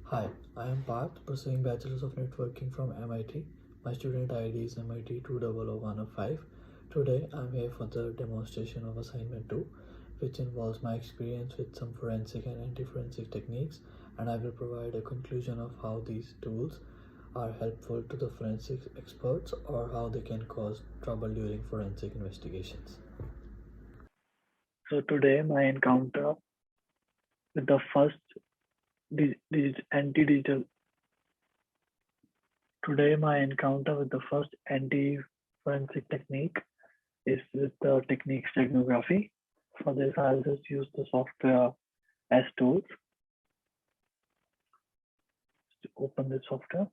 Hi, I am Parth, pursuing Bachelor's of Networking from MIT. My student ID is MIT 200105. Today, I'm here for the demonstration of Assignment 2, which involves my experience with some forensic and anti-forensic techniques, and I will provide a conclusion of how these tools are helpful to the forensic experts or how they can cause trouble during forensic investigations. So today my encounter with the first anti-digital today my encounter with the first anti-forensic technique is with the technique steganography. For this, I'll just use the software as tools to open this software.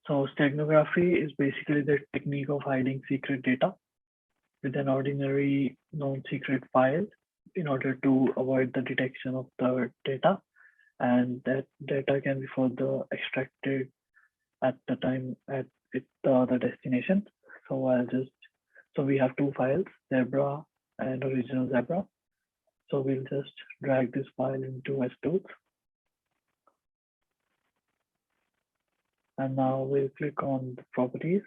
So steganography is basically the technique of hiding secret data with an ordinary known secret file in order to avoid the detection of the data, and that data can be further extracted at the time at the destination. So we have two files, Zebra and original Zebra. So we'll just drag this file into S2. And now we'll click on the properties.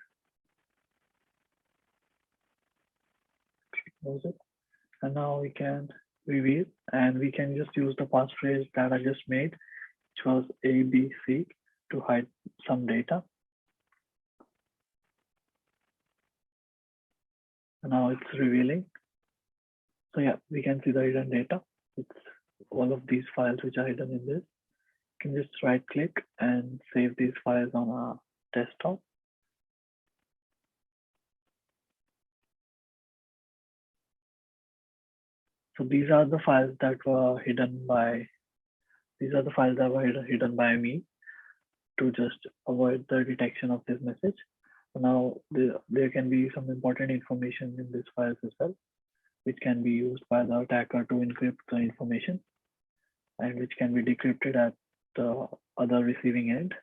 Close it. And now we can reveal, and we can just use the passphrase that I just made, which was ABC, to hide some data. And now it's revealing. So yeah, we can see the hidden data. It's all of these files which are hidden in this. You can just right click and save these files on our desktop. So these are the files that were hidden by me to just avoid the detection of this message. So now there can be some important information in these files as well, which can be used by the attacker to encrypt the information and which can be decrypted at the other receiving end.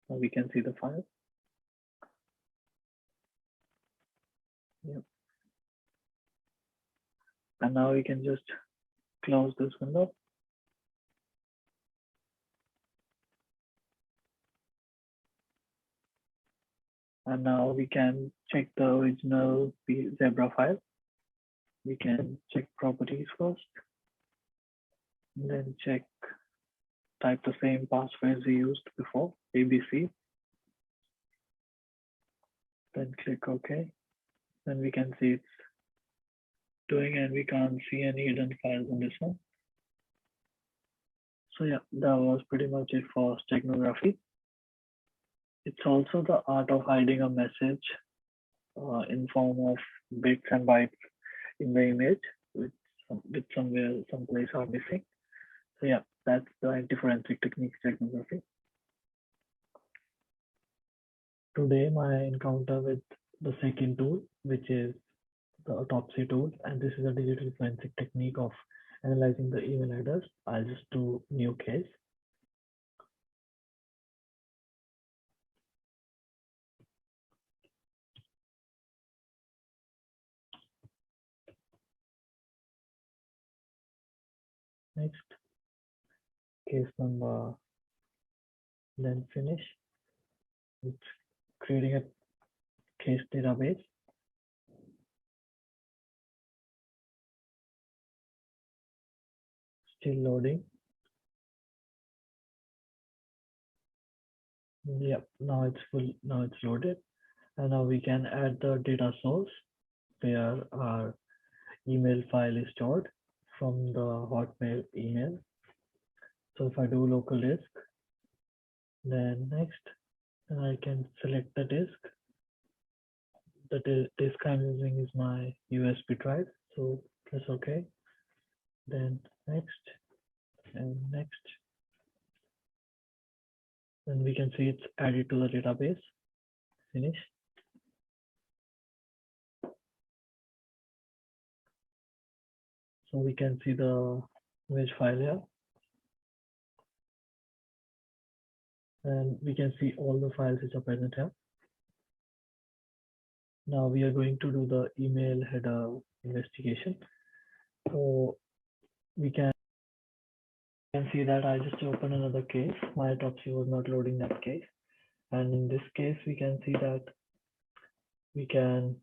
Now we can see the file. Yep. And now we can just close this window. And now we can check the original Zebra file. We can check properties first, and then type the same passphrase we used before, ABC. Then click OK. Then we can see it's doing, and we can't see any hidden files on this one. So yeah, that was pretty much it for steganography. It's also the art of hiding a message in form of bits and bytes in the image, with someplace are missing. So yeah, that's the anti-forensic technique steganography. Today, my encounter with the second tool, which is the autopsy tool, and this is a digital forensic technique of analyzing the email headers. I'll just do new case. Next, case number, then finish. It's creating a case database. Still loading. Yep, now it's full. Now it's loaded, and now we can add the data source where our email file is stored from the Hotmail email. So if I do local disk, then next, I can select the disk. The disk I'm using is my USB drive, so press OK. Then next and next. Then we can see it's added to the database. Finish. So we can see the image file here. And we can see all the files which are present here. Now we are going to do the email header investigation. So we can can see that I just opened another case. My autopsy was not loading that case. And in this case, we can see that we can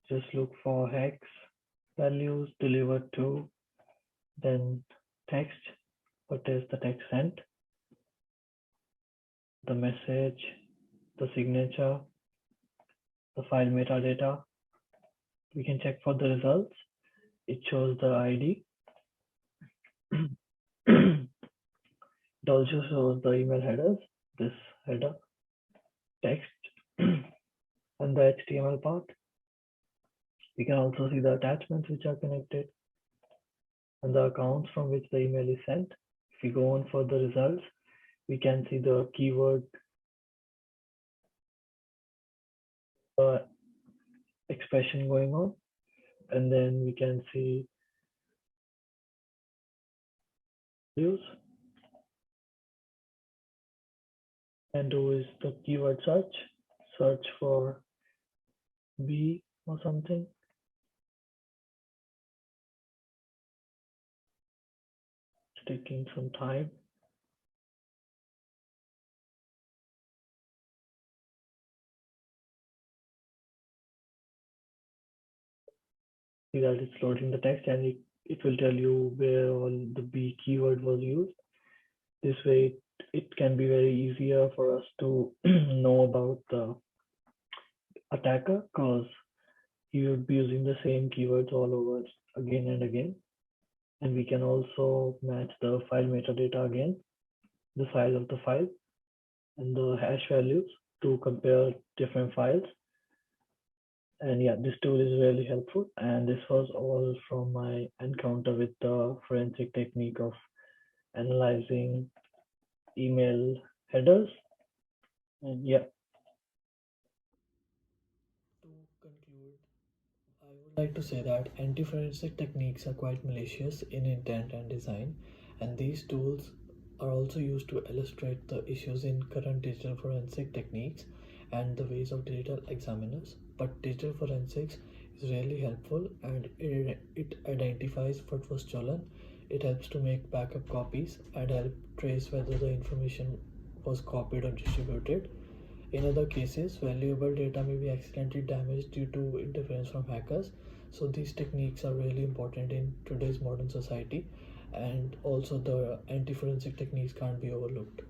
just look for hex values delivered to, then text, what is the text sent, the message, the signature, the file metadata. We can check for the results. It shows the ID. It also shows the email headers, this header, text, and the HTML part. We can also see the attachments which are connected and the accounts from which the email is sent. If we go on for the results, we can see the keyword expression going on, and then we can see values, and do is the keyword search for B or something. It's taking some time. See that it's loading the text, and it will tell you where all the B keyword was used. This way it can be very easier for us to know about the attacker, because he would be using the same keywords all over again and again. And we can also match the file metadata again, the size of the file and the hash values to compare different files. And yeah, this tool is really helpful. And this was all from my encounter with the forensic technique of analyzing email headers. And yeah. To conclude, I would like to say that anti-forensic techniques are quite malicious in intent and design, and these tools are also used to illustrate the issues in current digital forensic techniques and the ways of digital examiners. But digital forensics is really helpful, and it identifies what was stolen. It helps to make backup copies and help trace whether the information was copied or distributed. In other cases, valuable data may be accidentally damaged due to interference from hackers. So these techniques are really important in today's modern society, and also the anti-forensic techniques can't be overlooked.